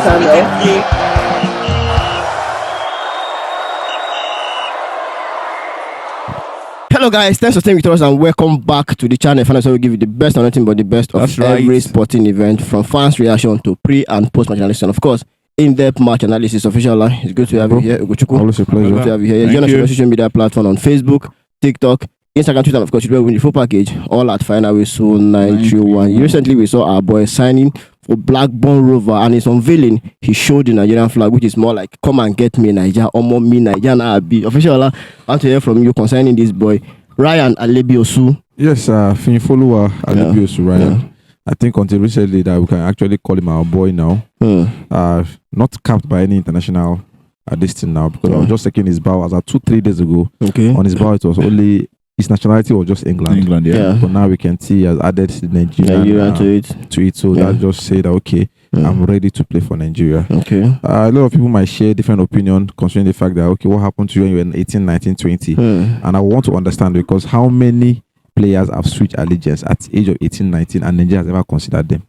channel. Hello guys, thanks for staying with us and welcome back to the channel. Finally, we give you the best and nothing but the best of every sporting event, from fans' reaction to pre and post match analysis, and of course, in-depth match analysis. Official line. It's good to have you here, Ugochukwu. Always a pleasure. Good to have you here. Join us on social media platform on Facebook, TikTok, Instagram, Twitter, and of course, you will win the full package. All at Unveiling 931. Recently, we saw our boy signing for Blackburn Rover, and his unveiling, he showed the Nigerian flag, which is more like "Come and get me, Niger," or "More me, Niger." Official, I want to hear from you concerning this boy, Ryan Alebiosu. Yes, fin follower Alebiosu, Ryan. Yeah. I think until recently that we can actually call him our boy now. Not capped by any international this thing now, because I was just checking his bio as of 2-3 days ago. Okay. On his bio, it was only his nationality was just England. Yeah. But now we can see he has added Nigeria to it. So that just said that okay, I'm ready to play for Nigeria. Okay. A lot of people might share different opinion concerning the fact that okay, what happened to you when you were 18, 19, 20? And I want to understand, because how many players have switched allegiance at the age of 18, 19, and Nigeria has ever considered them?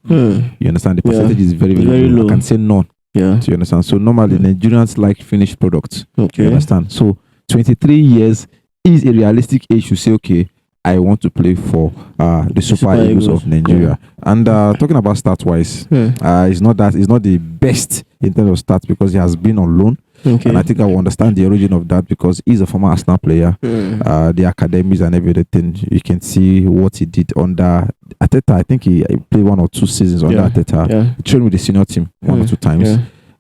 You understand? The percentage is very, very low. I can say none. Yeah. So you understand? So normally Nigerians like finished products. Okay. You understand? So 23 years is a realistic age to say, okay, I want to play for the Super Eagles of Nigeria. And talking about stats wise, it's not the best in terms of stats, because he has been on loan. And I think I will understand the origin of that, because he's a former Arsenal player. The academies and everything, you can see what he did under Ateta. I think he played 1 or 2 seasons under Ateta. He trained with the senior team 1 or 2 times.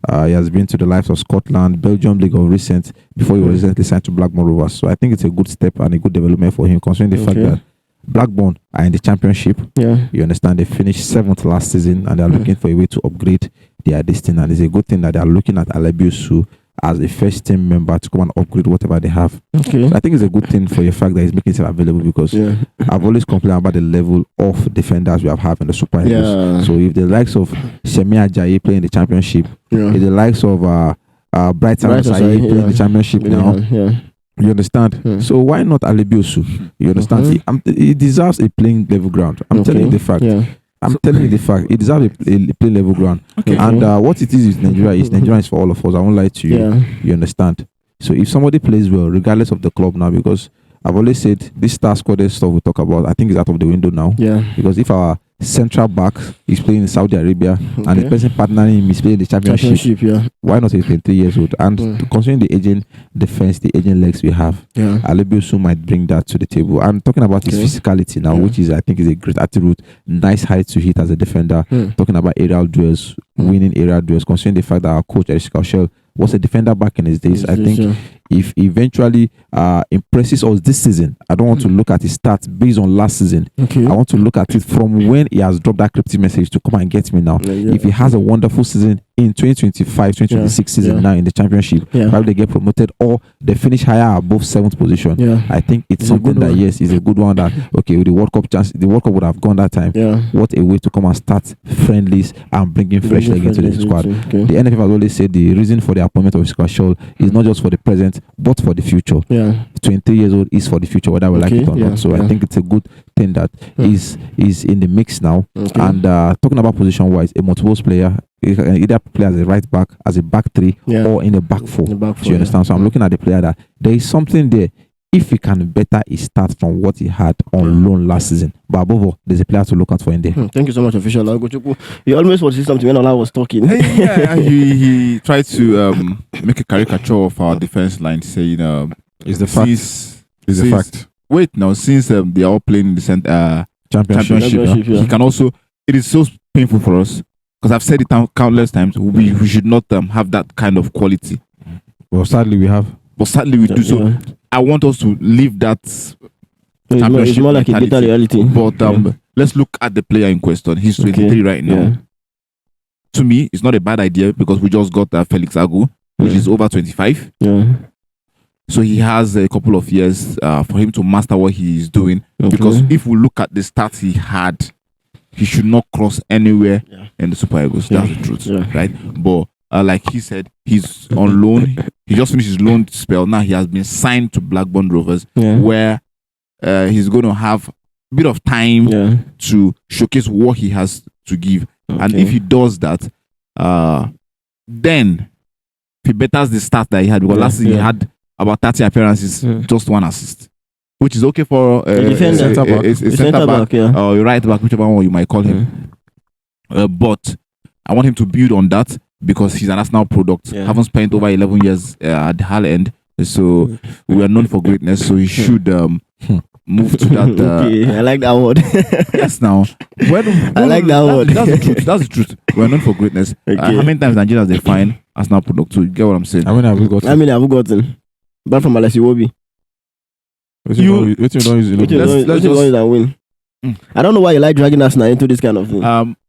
He has been to the likes of Scotland, Belgium League of recent, before he was recently signed to Blackburn Rovers. So I think it's a good step and a good development for him, considering the fact that Blackburn are in the championship. You understand, they finished 7th last season, and they are looking for a way to upgrade their destiny. And it's a good thing that they are looking at Alebiosu as a first team member to come and upgrade whatever they have. So I think it's a good thing for the fact that he's making himself available, because I've always complained about the level of defenders we have in the Super Eagles. So if the likes of Semi Ajayi playing the championship, if the likes of Brighton Ajayi playing the championship now, you understand? So why not Alebiosu? You understand? He deserves a playing level ground. I'm telling you the fact. I'm telling you the fact. He deserves a play level ground. And what it is with Nigeria is for all of us. I won't lie to you. You understand? So if somebody plays well, regardless of the club now, because I've always said this star squad stuff we talk about, I think is out of the window now. Because if our central back is playing in Saudi Arabia and the person partnering him is playing the championship, why not? He's 23 years old. And considering the aging defense, the aging legs we have, Alebiosu might bring that to the table. I'm talking about his physicality now, which is, I think, is a great attribute. Nice height to hit as a defender. Talking about aerial duels, winning aerial duels. Considering the fact that our coach Erika Shell was a defender back in his days, I think if he eventually impresses us this season, I don't want to look at his stats based on last season. I want to look at it from when he has dropped that cryptic message to come and get me now. If he has a wonderful season in 2025-2026 season now in the championship, probably they get promoted or they finish higher above 7th position. I think it's something that yes, is a good one. That okay, with the World Cup chance, the World Cup would have gone that time. What a way to come and start friendlies and bringing fresh leg into the squad. The NFF has always said the reason for the appointment of Erika Shell is not just for the present but for the future. 23 years old is for the future, whether we like it or not. So I think it's a good thing that is in the mix now. And talking about position wise, a multiple player, he can either play as a right back, as a back 3, or in a back 4. Do you understand? So I'm looking at the player that there is something there. If he can better his start from what he had on loan last season, but above all, there's a player to look out for in there. Thank you so much, official. You always want to say something when Ola was talking. He tried to make a caricature of our defense line, saying it's the fact. It's the fact. Wait now, since they are all playing in the championship, he can also. It is so painful for us, because I've said it countless times. We should not have that kind of quality. Well, sadly we have. But sadly we do. So I want us to leave that. It's more like a bitter reality. But let's look at the player in question. He's 23 right now. To me, it's not a bad idea, because we just got Felix Agu, which is over 25. So he has a couple of years for him to master what he is doing. Because if we look at the stats he had, he should not cross anywhere in the Super Eagles. That's the truth, right? But like he said, he's on loan. He just finished his loan spell. Now he has been signed to Blackburn Rovers, where he's going to have a bit of time to showcase what he has to give. And if he does that, then he betters the start that he had because last season he had about 30 appearances, just 1 assist, which is okay for a centre back or a right back, whichever one you might call him. But I want him to build on that because he's an Arsenal product. Haven't spent over 11 years at the Hull end, so we are known for greatness. So he should move to that. Okay, I like that word. Yes, now. I like that word. That's the truth. That's the truth. We are known for greatness. How many times Nigerians they find Arsenal product? So you get what I'm saying? How many have we gotten? I've gotten. But from Alessi Wobi. You don't use it. Let's just win. I don't know why you like dragging Arsenal into this kind of thing.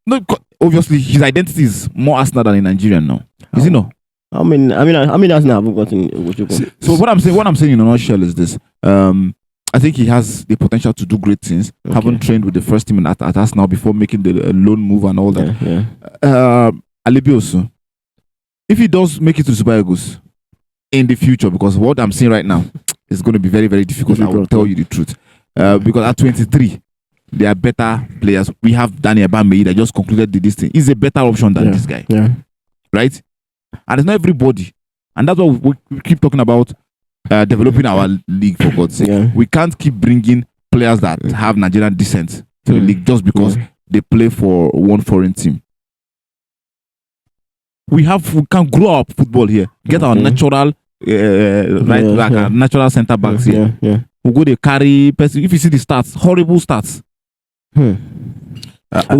No, obviously his identity is more Arsenal than a Nigerian now. Is it no? I mean, Arsenal haven't gotten. So what I'm saying in a nutshell is this. I think he has the potential to do great things. Okay. Haven't trained with the first team at Arsenal before making the loan move and all that. Alebiosu, if he does make it to Super Eagles in the future, because what I'm seeing right now is going to be very, very difficult. I will tell you the truth. Because at 23, they are better players. We have Daniel Bamei that just concluded this thing. He's a better option than this guy. Yeah. Right? And it's not everybody. And that's what we keep talking about. Developing our league, for God's sake. We can't keep bringing players that have Nigerian descent to the league just because they play for one foreign team. We can grow up football here. Get our natural our natural centre backs here. We go to carry. If you see the stats, horrible stats. I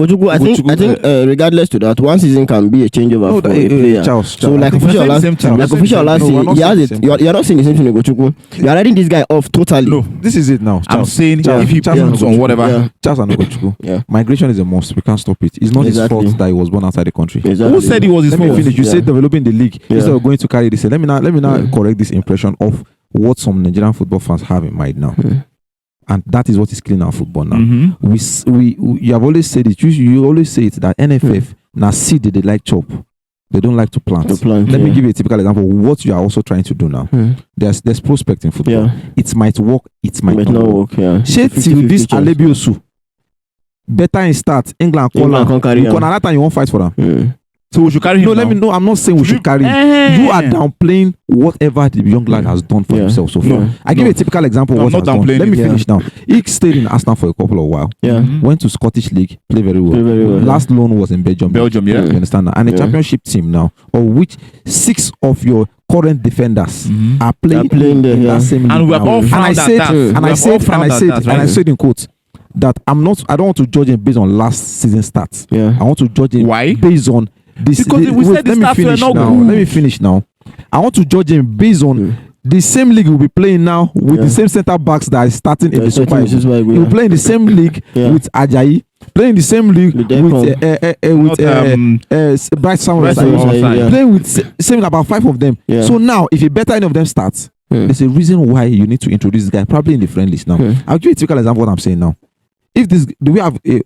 think regardless to that, one season can be a changeover for a player. So like official last season, he has it. You're not saying the same thing, Ogochukwu. You're writing this guy off totally. No, this is it now. I'm saying if he puts on whatever. Charles and Ogochukwu. Migration is a must. We can't stop it. It's not his fault that he was born outside the country. Who said it was his fault? Let me finish. You said developing the league instead of going to carry this. Let me now correct this impression of what some Nigerian football fans have in mind now. And that is what is killing our football now. You have always said it. You always say it that NFF now seed they like chop. They don't like to plant. Let me give you a typical example of what you are also trying to do now. There's prospect in football. It might work. It might not work. Shade till this Alebiosu better in start. England call another time you won't fight for them. So we should carry him. No, I'm not saying we should carry him. You are downplaying whatever the young lad has done for himself so far. I give you a typical example of what he's done. Let me finish now. He stayed in Arsenal for a couple of while. Went to Scottish League, played very well. Last loan was in Belgium. You understand that? And a championship team now, of which 6 of your current defenders are playing in that same league. And we have all found and I said in quotes that I don't want to judge him based on last season stats. I want to judge him based on this. Because we said the stats were not good. Let me finish now. I want to judge him based on the same league we'll be playing now with the same centre backs that is starting in the Super Eagles. He will play in the same league with Ajayi, playing the same league with Bright Samurai, playing with same about 5 of them. So now, if you better any of them starts, there's a reason why you need to introduce this guy, probably in the friendlies now. I'll give you a typical example of what I'm saying now. Do we have a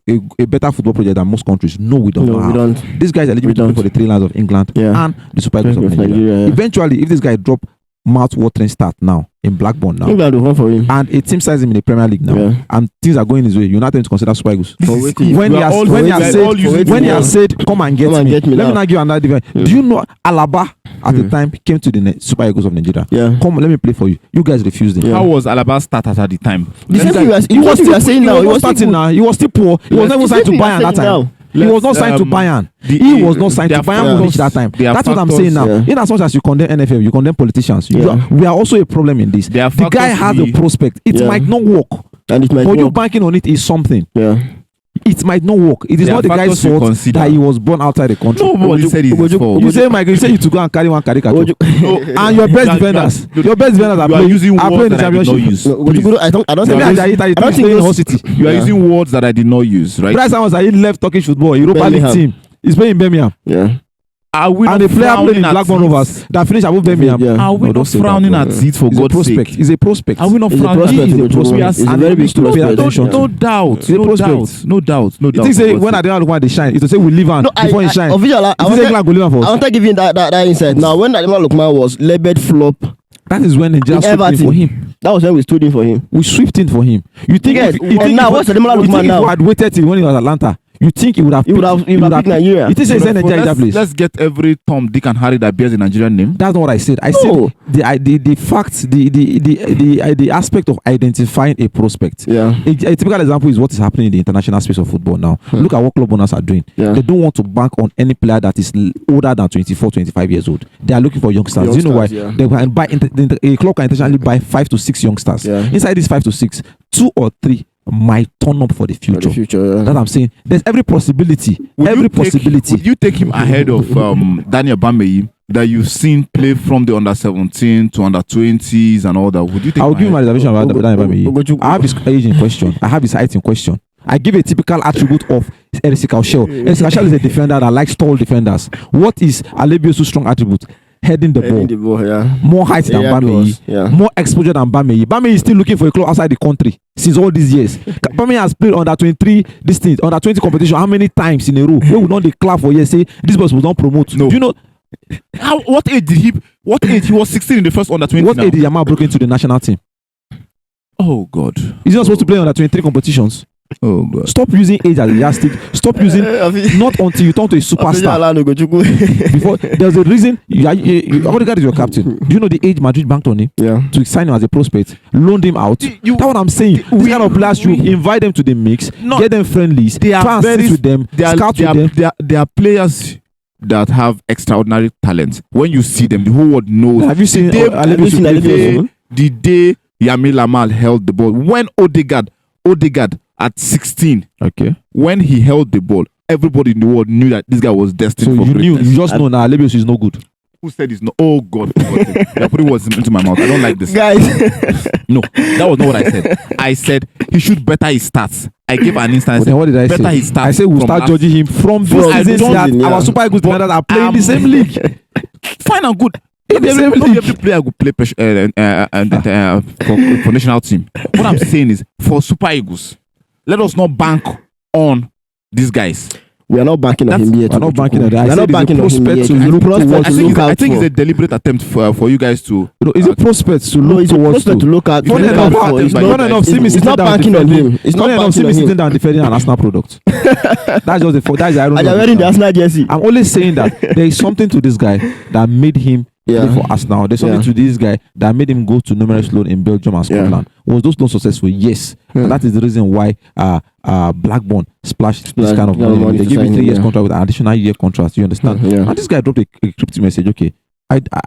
better football project than most countries? No, we don't. We don't. This guy is eligible to play for the 3 lions of England and the Super Eagles of Nigeria. Eventually, if this guy drop mouth-watering start now in Blackburn now, England will run for him. And a team size him in the Premier League now, and things are going his way, you're not going to consider Super Eagles. When he has said, come and get me. Let me not give another defense. Do you know Alaba at the time came to the Super Eagles of Nigeria? Come, let me play for you. You guys refused him. How was Alaba started at the time? He was still poor. He was never signed to Bayern at that time. He was not signed to Bayern. He was not signed to Bayern reached that time. That's what I'm saying now. In as much as you condemn NFF, you condemn politicians. We are also a problem in this. The guy has a prospect. It might not work. And it might but you banking on it is something. It might not work. It is not the guy's fault that he was born outside the country. Nobody said it's fault. You say, Michael, you say you to go and carry one caricature. And your best defenders are playing the championship. I don't think you are using words that I did not use, right? Bryce was left Turkish football, Europa League team. He's playing in Birmingham. And the player played in Blackburn Rovers that finished above Birmingham. Are we not frowning at it for God's sake? He's a prospect. Are we not frowning at it? It's a very big prospect. No doubt. You think say when I don't want to shine, it's to say we leave on before he shine. I want to give you that insight. Now, when Ademola Lookman was labelled flop, that is when Nigeria swept in for him. That was when we stood in for him. We swept in for him. You think now what's Ademola Lookman now? If we had waited till when he was at Atlanta, You think he would have He would have picked Nigeria. You think it's Nigeria that place? Let's get every Tom, Dick, and Harry that bears a Nigerian name. That's not what I said. I said the facts, the aspect of identifying a prospect. Yeah. A typical example is what is happening in the international space of football now. Look at what club owners are doing. Yeah. They don't want to bank on any player that is older than 24, 25 years old. They are looking for youngsters. Do you know why? Yeah. They can buy a club can intentionally buy 5 to 6 youngsters. Yeah. Inside these 5 to 6, 2 or 3 might turn up for the future. Yeah. That's what I'm saying. There's every possibility. Would you take him ahead of Daniel Bameyi that you've seen play from the under 17 to under 20s and all that? Would you take? I'll give you my reservation about Daniel Bameyi. Bameyi. I have his age in question. I have his height in question. I give a typical attribute of Erisi Kaushel. Erisi Kaushel is a defender that likes tall defenders. What is Alebiosu's strong attribute? Heading the ball. Yeah. More height than Bameyi. Yeah. More exposure than Bameyi. Bameyi is still looking for a club outside the country since all these years. Bameyi has played under 23 under 20 competition. How many times in a row? We would not declare for years say this boss will not promote. No. Do you know what age did he? What age? He was 16 in the first under 20. What age did Yamal broke into the national team? Oh God. He's not supposed to play under 23 competitions. Oh God. Stop using age as a yardstick. Stop using not until you turn to a superstar. Before there's a reason Odegaard is your captain. Do you know the age Madrid banked on him? Yeah. To sign him as a prospect, loaned him out. That's what I'm saying. These kind of players, you invite them to the mix, get them friendlies, try and sit with them, scout with them. There are players that have extraordinary talent. When you see them, the whole world knows. Have you seen the day Yamil Lamal held the ball? When Odegaard at 16, okay, when he held the ball, everybody in the world knew that this guy was destined for greatness. You just know now Alebiosu is no good. Who said he's not? Oh God, you're putting words into my mouth. I don't like this, guys. No, that was not what I said. I said he should better his stats. I gave an instance. What did I say? Better his stats. I said we'll start judging him from this season that our Super Eagles defenders are playing the same league. Fine and good. Not every player will play for national team. What I'm saying is, for Super Eagles, let us not bank on these guys. We are not banking on him yet. We're not banking on that. We are not banking on him yet. I think it's a deliberate attempt for you guys to. It's a prospect to look towards. To look at. It's not banking on him. It's not banking on him. Sitting down defending an Arsenal product. That's just the. That's the irony. And they're wearing the Arsenal jersey. I'm only saying that there is something to this guy that made him play for Arsenal. There's something to this guy that made him go to numerous loans in Belgium and Scotland. Was those loans successful? Yes. And that is the reason why Blackburn splashed this kind of money. They give him 3 years contract with an additional year contract. You understand? And this guy dropped a cryptic message. Okay,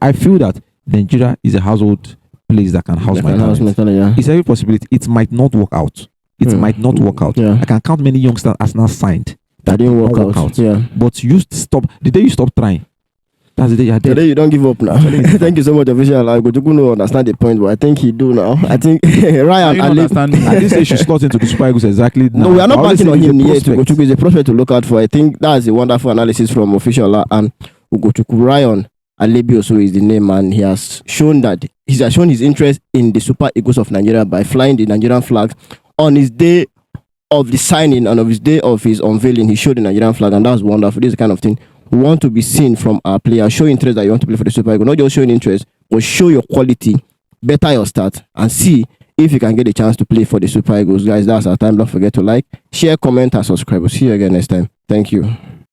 I feel that Nigeria is a household place that can house my talent. It's every possibility. It might not work out. It might not work out. I can count many youngsters Arsenal signed that didn't work out. But you stop the day you stop trying. That's the day you're dead. Today you don't give up now. Thank you so much, official. I go to no understand the point, but I think he do now. I think Ryan understand. At this stage, should slot into the Super Eagles exactly now. No, we are not banking on him yet. Ugochukwu is a prospect to look out for. I think that's a wonderful analysis from official and Ugochukwu. Ryan Alebiosu is the name, and he has shown his interest in the Super Eagles of Nigeria by flying the Nigerian flag on his day of the signing and of his day of his unveiling. He showed the Nigerian flag, and that was wonderful. This is the kind of thing we want to be seen from our players. Show interest that you want to play for the Super Eagles. Not just showing interest, but show your quality, better your stats, and see if you can get a chance to play for the Super Eagles. Guys, that's our time. Don't forget to like, share, comment, and subscribe. We'll see you again next time. Thank you.